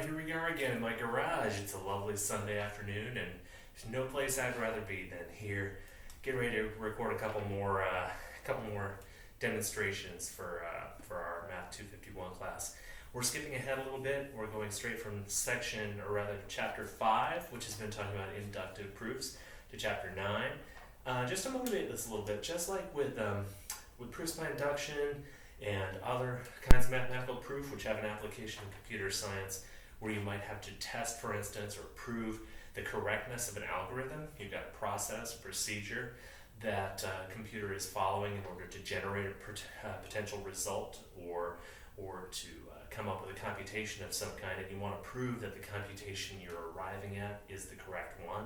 here we are again in my garage. It's a lovely Sunday afternoon, and there's no place I'd rather be than here. Getting ready to record a couple more demonstrations for our Math 251 class. We're skipping ahead a little bit. We're going straight from chapter 5, which has been talking about inductive proofs, to chapter 9. Just to motivate this a little bit, just like with proofs by induction and other kinds of mathematical proof which have an application in computer science, where you might have to test, for instance, or prove the correctness of an algorithm. You've got a process, a procedure that a computer is following in order to generate a potential result or to come up with a computation of some kind, and you want to prove that the computation you're arriving at is the correct one.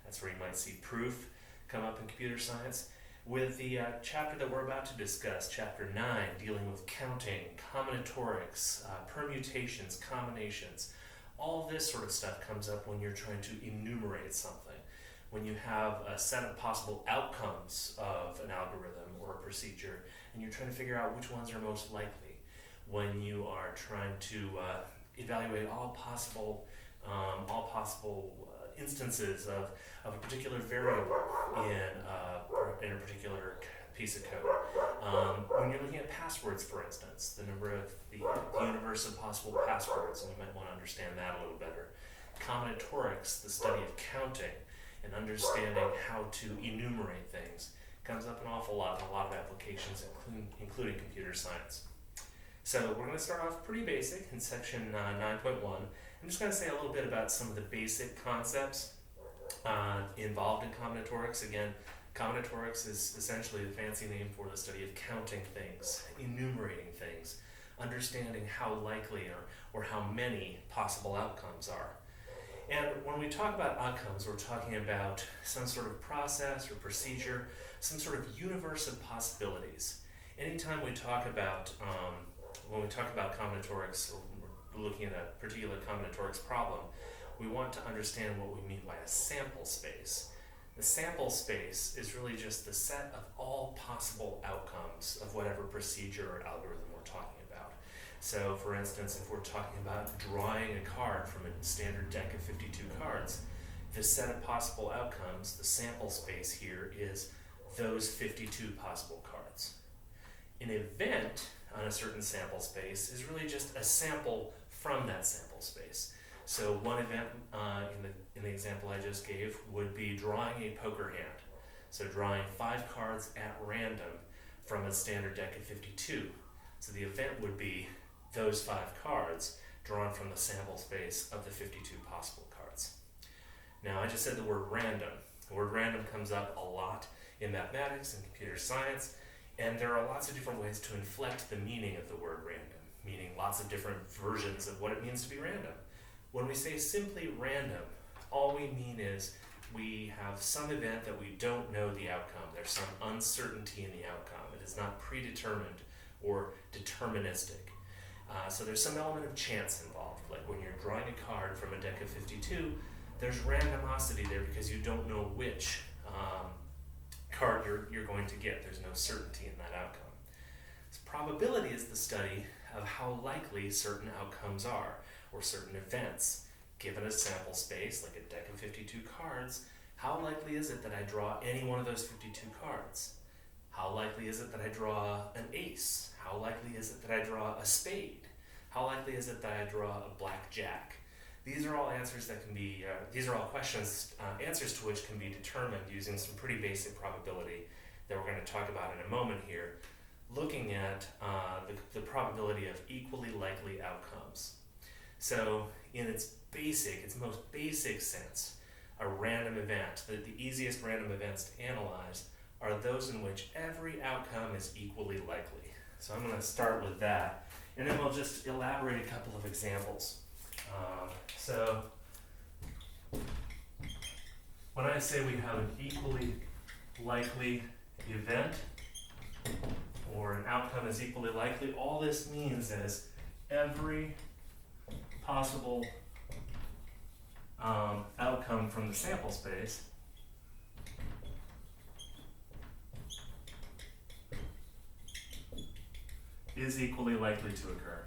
That's where you might see proof come up in computer science. With the chapter that we're about to discuss, chapter 9, dealing with counting, combinatorics, permutations, combinations, all this sort of stuff comes up when you're trying to enumerate something. When you have a set of possible outcomes of an algorithm or a procedure, and you're trying to figure out which ones are most likely. When you are trying to evaluate all possible instances of a particular variable in a particular piece of code. When you're looking at passwords, for instance, the universe of possible passwords, and you might want to understand that a little better. Combinatorics, the study of counting and understanding how to enumerate things, comes up an awful lot in a lot of applications, including computer science. So we're going to start off pretty basic in section 9.1. I'm just going to say a little bit about some of the basic concepts involved in combinatorics. Again, combinatorics is essentially the fancy name for the study of counting things, enumerating things, understanding how likely or how many possible outcomes are. And when we talk about outcomes, we're talking about some sort of process or procedure, some sort of universe of possibilities. Anytime we talk about, when we talk about combinatorics, or we're looking at a particular combinatorics problem, we want to understand what we mean by a sample space. The sample space is really just the set of all possible outcomes of whatever procedure or algorithm we're talking about. So, for instance, if we're talking about drawing a card from a standard deck of 52 cards, the set of possible outcomes, the sample space here, is those 52 possible cards. An event on a certain sample space is really just a sample from that sample space. So one event in the example I just gave would be drawing a poker hand. So drawing 5 cards at random from a standard deck of 52. So the event would be those 5 cards drawn from the sample space of the 52 possible cards. Now, I just said the word random. The word random comes up a lot in mathematics and computer science, and there are lots of different ways to inflect the meaning of the word random, meaning lots of different versions of what it means to be random. When we say simply random, all we mean is we have some event that we don't know the outcome. There's some uncertainty in the outcome. It is not predetermined or deterministic. So there's some element of chance involved. Like when you're drawing a card from a deck of 52, there's randomosity there because you don't know which card you're going to get. There's no certainty in that outcome. So probability is the study of how likely certain outcomes are, or certain events. Given a sample space, like a deck of 52 cards, how likely is it that I draw any one of those 52 cards? How likely is it that I draw an ace? How likely is it that I draw a spade? How likely is it that I draw a blackjack? These are all answers that can be, these are all questions, answers to which can be determined using some pretty basic probability that we're going to talk about in a moment here, looking at the probability of equally likely outcomes. So in its most basic sense, a random event, the easiest random events to analyze are those in which every outcome is equally likely. So I'm going to start with that, and then we'll just elaborate a couple of examples. So when I say we have an equally likely event, or an outcome is equally likely, all this means is every possible outcome from the sample space is equally likely to occur.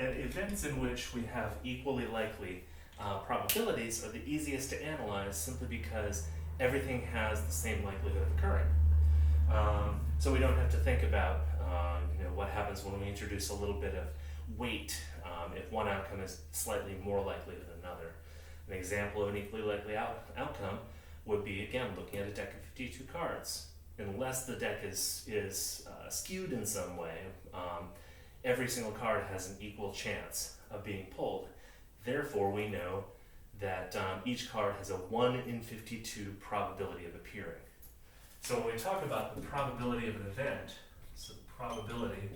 And events in which we have equally likely probabilities are the easiest to analyze simply because everything has the same likelihood of occurring. So we don't have to think about what happens when we introduce a little bit of weight if one outcome is slightly more likely than another. An example of an equally likely outcome would be, again, looking at a deck of 52 cards. Unless the deck is skewed in some way, every single card has an equal chance of being pulled. Therefore, we know that each card has a 1 in 52 probability of appearing. So when we talk about the probability of an event, so the probability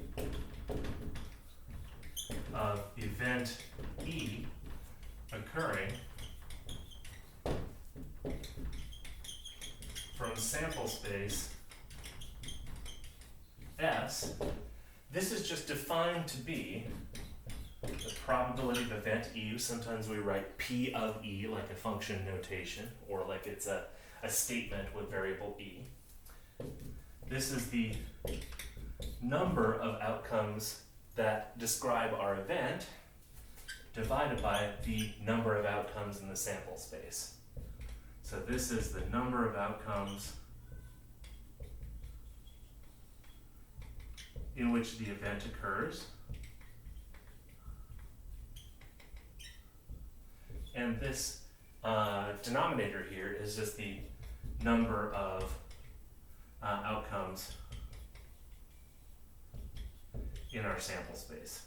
of event E occurring from sample space S, this is just defined to be the probability of event E. Sometimes we write P of E like a function notation, or like it's a statement with variable E. This is the number of outcomes that describe our event divided by the number of outcomes in the sample space. So this is the number of outcomes in which the event occurs. And this denominator here is just the number of outcomes in our sample space.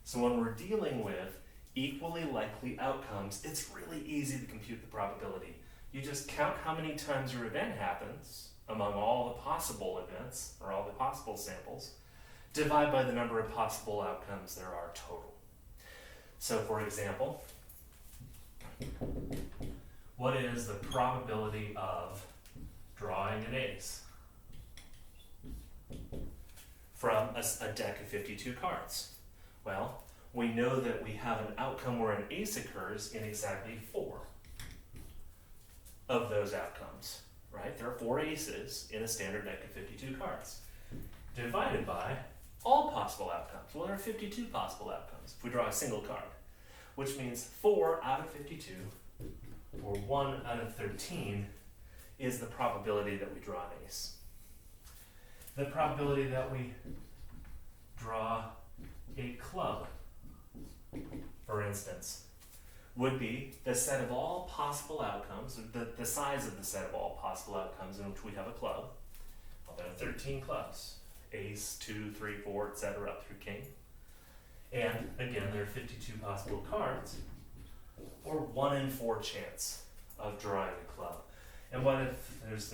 So when we're dealing with equally likely outcomes, it's really easy to compute the probability. You just count how many times your event happens among all the possible events, or all the possible samples, divide by the number of possible outcomes there are total. So for example, what is the probability of drawing an ace from a deck of 52 cards? Well, we know that we have an outcome where an ace occurs in exactly 4 of those outcomes, right? There are 4 aces in a standard deck of 52 cards, divided by all possible outcomes. Well, there are 52 possible outcomes if we draw a single card, which means 4 out of 52, or 1 out of 13, is the probability that we draw an ace. The probability that we draw a club, for instance, would be the set of all possible outcomes, or the size of the set of all possible outcomes in which we have a club. Well, there are 13 clubs, ace, 2, 3, 4, etc. up through king. And again, there are 52 possible cards, or 1 in 4 chance of drawing a club. And what if there's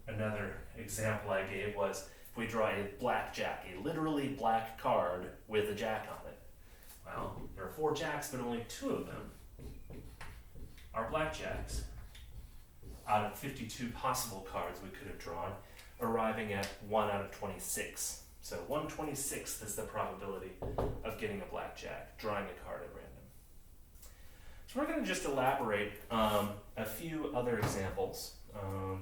another example I gave was if we draw a blackjack, a literally black card with a jack on it. Well, there are 4 jacks, but only 2 of them are blackjacks out of 52 possible cards we could have drawn, arriving at 1 out of 26. So 1/26th is the probability of getting a blackjack, drawing a card at random. So we're going to just elaborate a few other examples.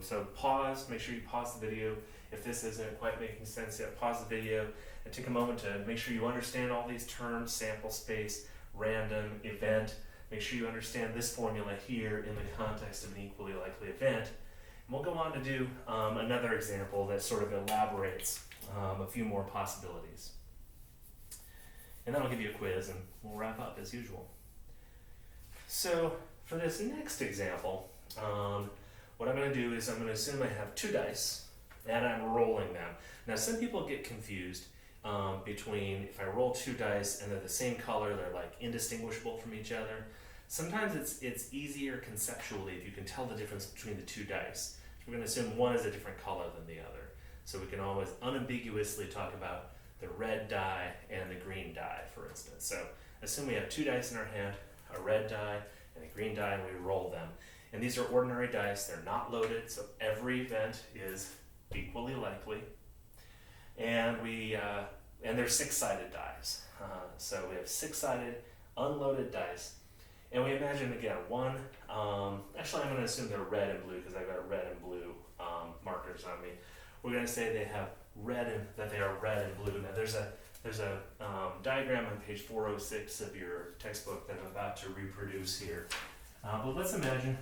So pause, make sure you pause the video. If this isn't quite making sense yet, pause the video and take a moment to make sure you understand all these terms: sample space, random, event. Make sure you understand this formula here in the context of an equally likely event. And we'll go on to do another example that sort of elaborates a few more possibilities. And then I'll give you a quiz and we'll wrap up as usual. So for this next example, what I'm going to do is I'm going to assume I have 2 dice and I'm rolling them. Now some people get confused between if I roll 2 dice and they're the same color, they're like indistinguishable from each other. Sometimes it's easier conceptually if you can tell the difference between the 2 dice. So we're going to assume one is a different color than the other. So we can always unambiguously talk about the red die and the green die, for instance. So assume we have 2 dice in our hand, a red die and a green die, and we roll them. And these are ordinary dice, they're not loaded, so every event is equally likely. And they're 6-sided dice. So we have 6-sided, unloaded dice. And we imagine, again, one, actually I'm going to assume they're red and blue because I've got red and blue markers on me. We're going to say they have that they are red and blue. Now there's a diagram on page 406 of your textbook that I'm about to reproduce here. But let's imagine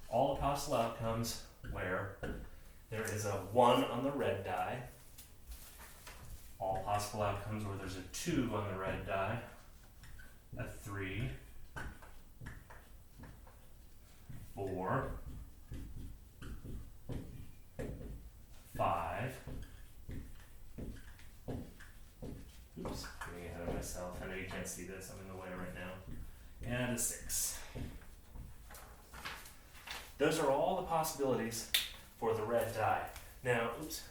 all the possible outcomes where there is a 1 on the red die, all possible outcomes where there's a 2 on the red die, a 3, 4, 5, oops, getting ahead of myself, I know you can't see this, I'm in the way right now, and a 6. Those are all the possibilities for the red die. Now, oops,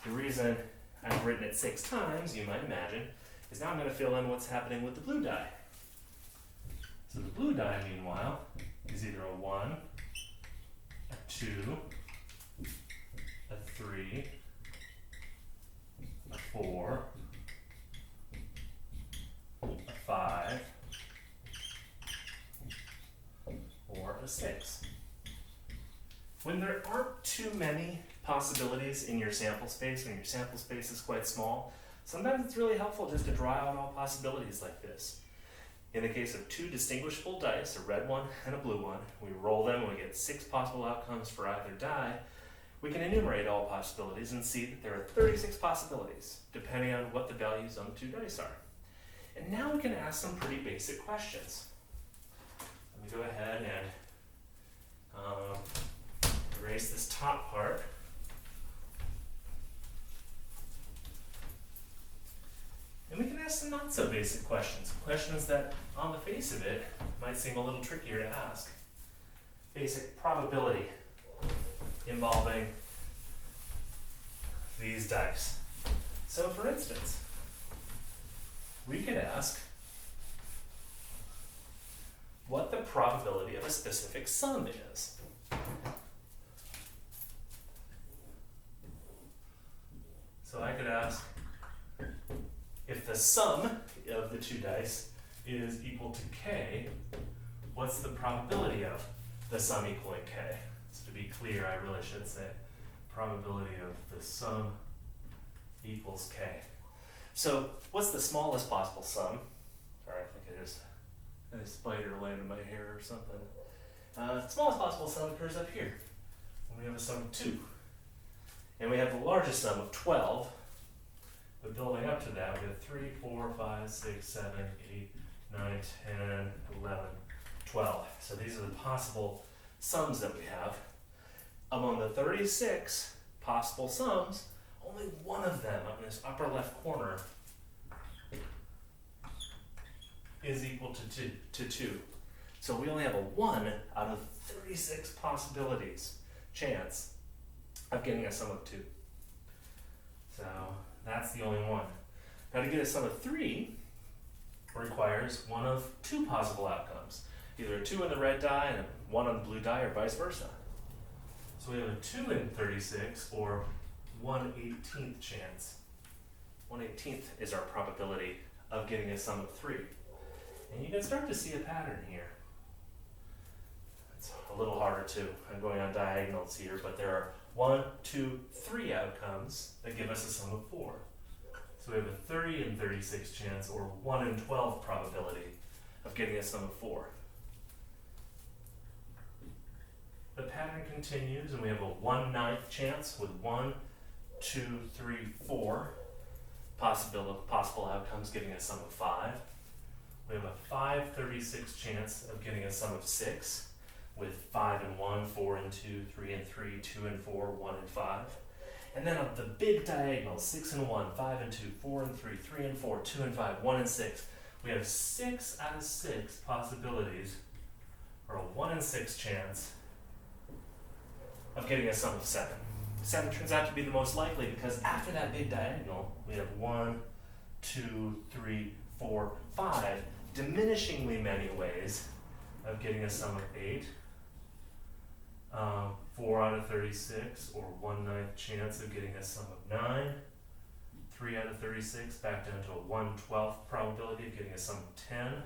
the reason I've written it 6 times, you might imagine, is now I'm going to fill in what's happening with the blue die. So the blue die, meanwhile, is either a 1, a 2, a 3, a 4, a 5, or a 6. When there aren't too many possibilities in your sample space, when your sample space is quite small, sometimes it's really helpful just to draw out all possibilities like this. In the case of 2 distinguishable dice, a red one and a blue one, we roll them and we get 6 possible outcomes for either die. We can enumerate all possibilities and see that there are 36 possibilities, depending on what the values on the 2 dice are. And now we can ask some pretty basic questions. Let me go ahead and erase this top part. And we can ask some not so basic questions, questions that on the face of it might seem a little trickier to ask. Basic probability involving these dice. So for instance, we could ask what the probability of a specific sum is. So I could ask, if the sum of the 2 dice is equal to k, what's the probability of the sum equaling k? So to be clear, I really should say probability of the sum equals k. So what's the smallest possible sum? Sorry, I think I just had a spider land in my hair or something. Smallest possible sum occurs up here. And we have a sum of 2. And we have the largest sum of 12. But building up to that, we have 3, 4, 5, 6, 7, 8, 9, 10, 11, 12. So these are the possible sums that we have. Among the 36 possible sums, only one of them up in this upper left corner is equal to 2. So we only have a 1 out of 36 possibilities chance of getting a sum of 2. So that's the only one. Now to get a sum of 3 requires one of 2 possible outcomes. Either a 2 on the red die and a 1 on the blue die or vice versa. So we have a 2 in 36 or 1/18th chance. 1/18th is our probability of getting a sum of 3. And you can start to see a pattern here. It's a little harder too. I'm going on diagonals here, but there are 1, 2, 3 outcomes that give us a sum of 4. So we have a 30 in 36 chance or 1 in 12 probability of getting a sum of 4. The pattern continues and we have a 1/9 chance with 1, 2, 3, 4 possible outcomes giving a sum of 5. We have a 5/36 chance of getting a sum of 6 with 5 and 1, 4 and 2, 3 and 3, 2 and 4, 1 and 5. And then of the big diagonals, 6 and 1, 5 and 2, 4 and 3, 3 and 4, 2 and 5, 1 and 6, we have 6 out of 6 possibilities, or a 1 in 6 chance of getting a sum of 7. 7 turns out to be the most likely because after that big diagonal, we have 1, 2, 3, 4, 5 diminishingly many ways of getting a sum of 8. 4 out of 36, or 1/9 chance of getting a sum of 9. 3 out of 36, back down to a 1/12 probability of getting a sum of 10.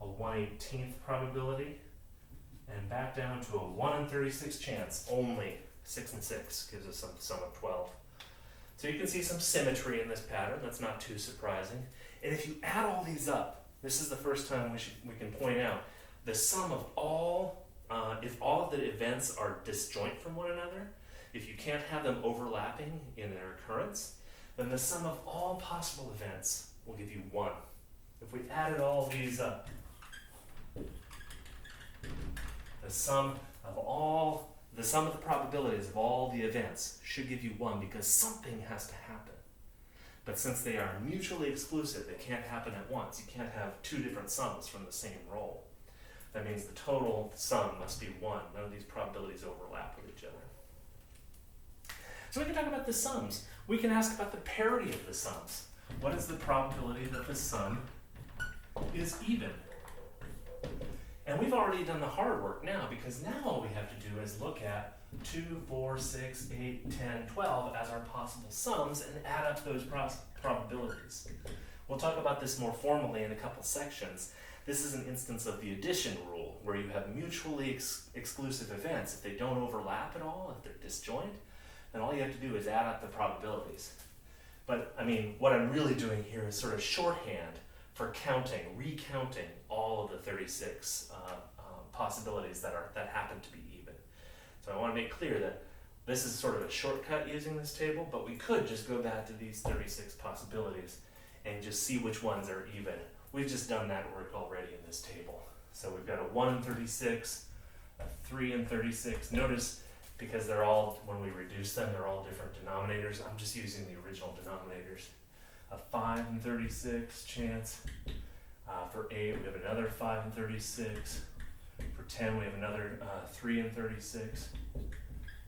A 1/18th probability, and back down to a 1 in 36 chance, only 6 and 6 gives us a sum of 12. So you can see some symmetry in this pattern. That's not too surprising. And if you add all these up, this is the first time we can point out the sum of all, if all of the events are disjoint from one another, if you can't have them overlapping in their occurrence, then the sum of all possible events will give you 1. If we added all these up, the sum of the probabilities of all the events should give you 1 because something has to happen. But since they are mutually exclusive, they can't happen at once. You can't have 2 different sums from the same roll. That means the total sum must be 1. None of these probabilities overlap with each other. So we can talk about the sums. We can ask about the parity of the sums. What is the probability that the sum is even? And we've already done the hard work now, because now all we have to do is look at 2, 4, 6, 8, 10, 12 as our possible sums and add up those probabilities. We'll talk about this more formally in a couple sections. This is an instance of the addition rule, where you have mutually exclusive events. If they don't overlap at all, if they're disjoint, then all you have to do is add up the probabilities. But I mean, what I'm really doing here is sort of shorthand for recounting all of the 36 possibilities that happen to be even. So I want to make clear that this is sort of a shortcut using this table, but we could just go back to these 36 possibilities and just see which ones are even. We've just done that work already in this table. So we've got a 1 and 36, a 3 and 36. Notice, because they're all, when we reduce them, they're all different denominators. I'm just using the original denominators. A 5 and 36 chance. For 8, we have another 5 and 36. For 10, we have another 3 and 36. And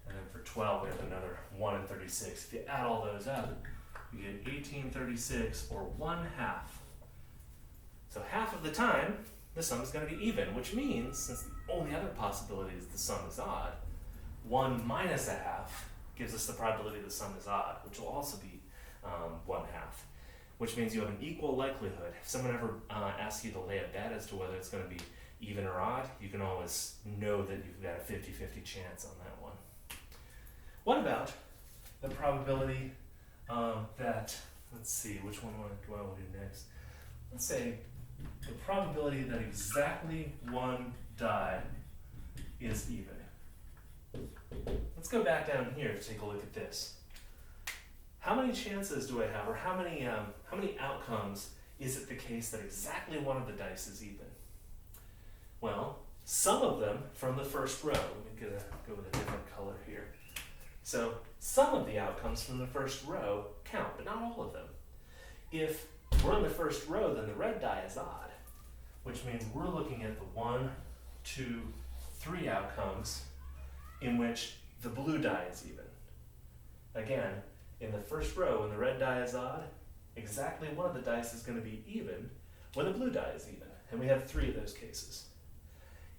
then for 12, we have another 1 and 36. If you add all those up, you get 1836, or 1/2. So half of the time, the sum is going to be even, which means, since the only other possibility is the sum is odd, 1 minus 1/2 gives us the probability the sum is odd, which will also be 1/2. Which means you have an equal likelihood. If someone ever asks you to lay a bet as to whether it's going to be even or odd, you can always know that you've got a 50-50 chance on that one. What about the probability that, let's see, which one do I want to do next? Let's say the probability that exactly one die is even. Let's go back down here to take a look at this. How many chances do I have, or how many outcomes is it the case that exactly one of the dice is even? Well, some of them from the first row. Let me go with a different color here. So some of the outcomes from the first row count, but not all of them. If we're in the first row, then the red die is odd, which means we're looking at the 1, 2, 3 outcomes in which the blue die is even. Again, in the first row, when the red die is odd, exactly one of the dice is going to be even when the blue die is even. And we have 3 of those cases.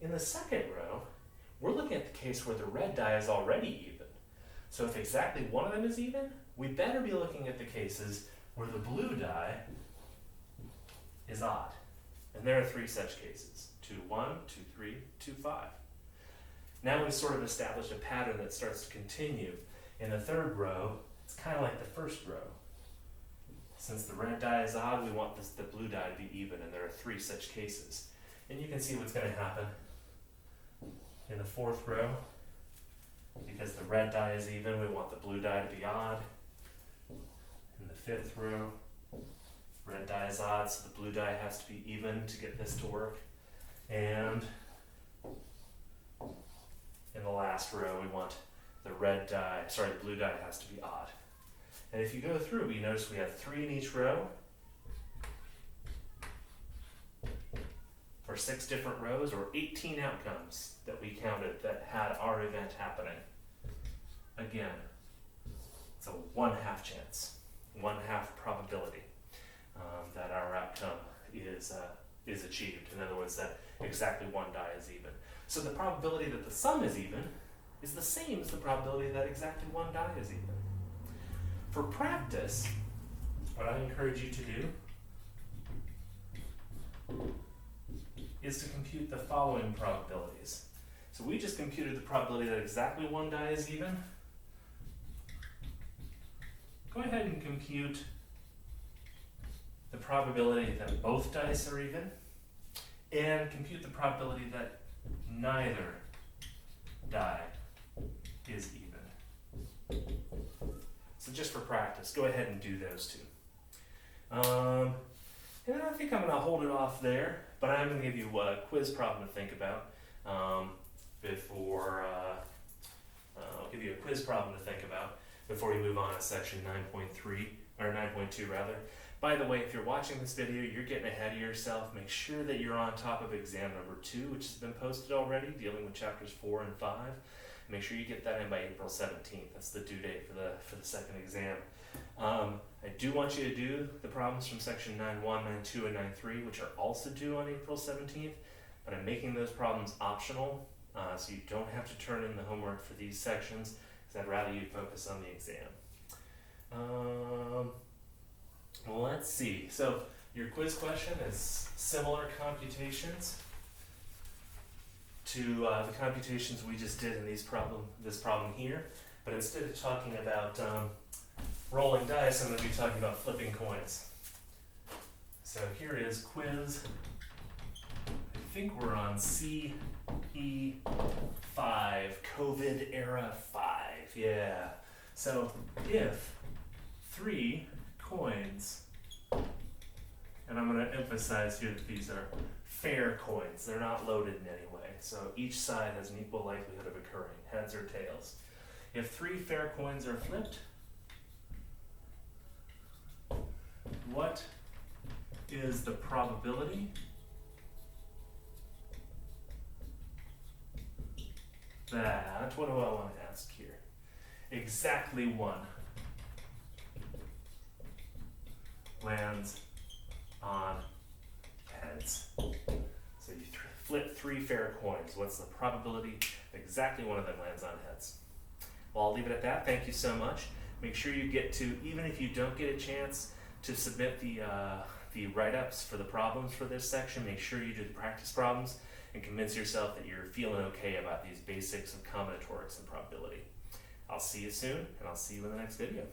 In the second row, we're looking at the case where the red die is already even. So if exactly one of them is even, we better be looking at the cases where the blue die is odd. And there are 3 such cases: 2, 1, 2, 3, 2, 5. Now we've sort of established a pattern that starts to continue. In the third row, it's kind of like the first row. Since the red die is odd, we want the blue die to be even, and there are 3 such cases. And you can see what's going to happen in the fourth row. Because the red die is even, we want the blue die to be odd. In the fifth row, red die is odd, so the blue die has to be even to get this to work. And in the last row, we want the blue die has to be odd. And if you go through, you notice we have 3 in each row for 6 different rows, or 18 outcomes that we counted that had our event happening. Again, it's a 1/2 chance, 1/2 probability that our outcome is achieved. In other words, that exactly one die is even. So the probability that the sum is even is the same as the probability that exactly one die is even. For practice, what I encourage you to do is to compute the following probabilities. So we just computed the probability that exactly one die is even. go ahead and compute the probability that both dice are even, and compute the probability that neither die is even. So just for practice, go ahead and do those two. And I think I'm going to hold it off there, but I'm going to give you a quiz problem to think about before I'll give you a quiz problem to think about before we move on to section 9.3, or 9.2 rather. By the way, if you're watching this video, you're getting ahead of yourself. Make sure that you're on top of exam number 2, which has been posted already, dealing with chapters 4 and 5. Make sure you get that in by April 17th. That's the due date for the second exam. I do want you to do the problems from section 9.1, 9.2, and 9.3, which are also due on April 17th, but I'm making those problems optional, so you don't have to turn in the homework for these sections, because I'd rather you focus on the exam. Let's see. So your quiz question is similar computations to the computations we just did in this problem here, but instead of talking about rolling dice, I'm going to be talking about flipping coins. So here is quiz. I think we're on CE5, COVID era 5. Yeah. So if 3 coins, and I'm going to emphasize here that these are fair coins, they're not loaded in any way, so each side has an equal likelihood of occurring, heads or tails. If 3 fair coins are flipped, what is the probability that, what do I want to ask here? Exactly one lands on heads. So you flip 3 fair coins. What's the probability that exactly one of them lands on heads? Well, I'll leave it at that. Thank you so much. Make sure you get to, even if you don't get a chance to submit the write-ups for the problems for this section, make sure you do the practice problems and convince yourself that you're feeling okay about these basics of combinatorics and probability. I'll see you soon, and I'll see you in the next video.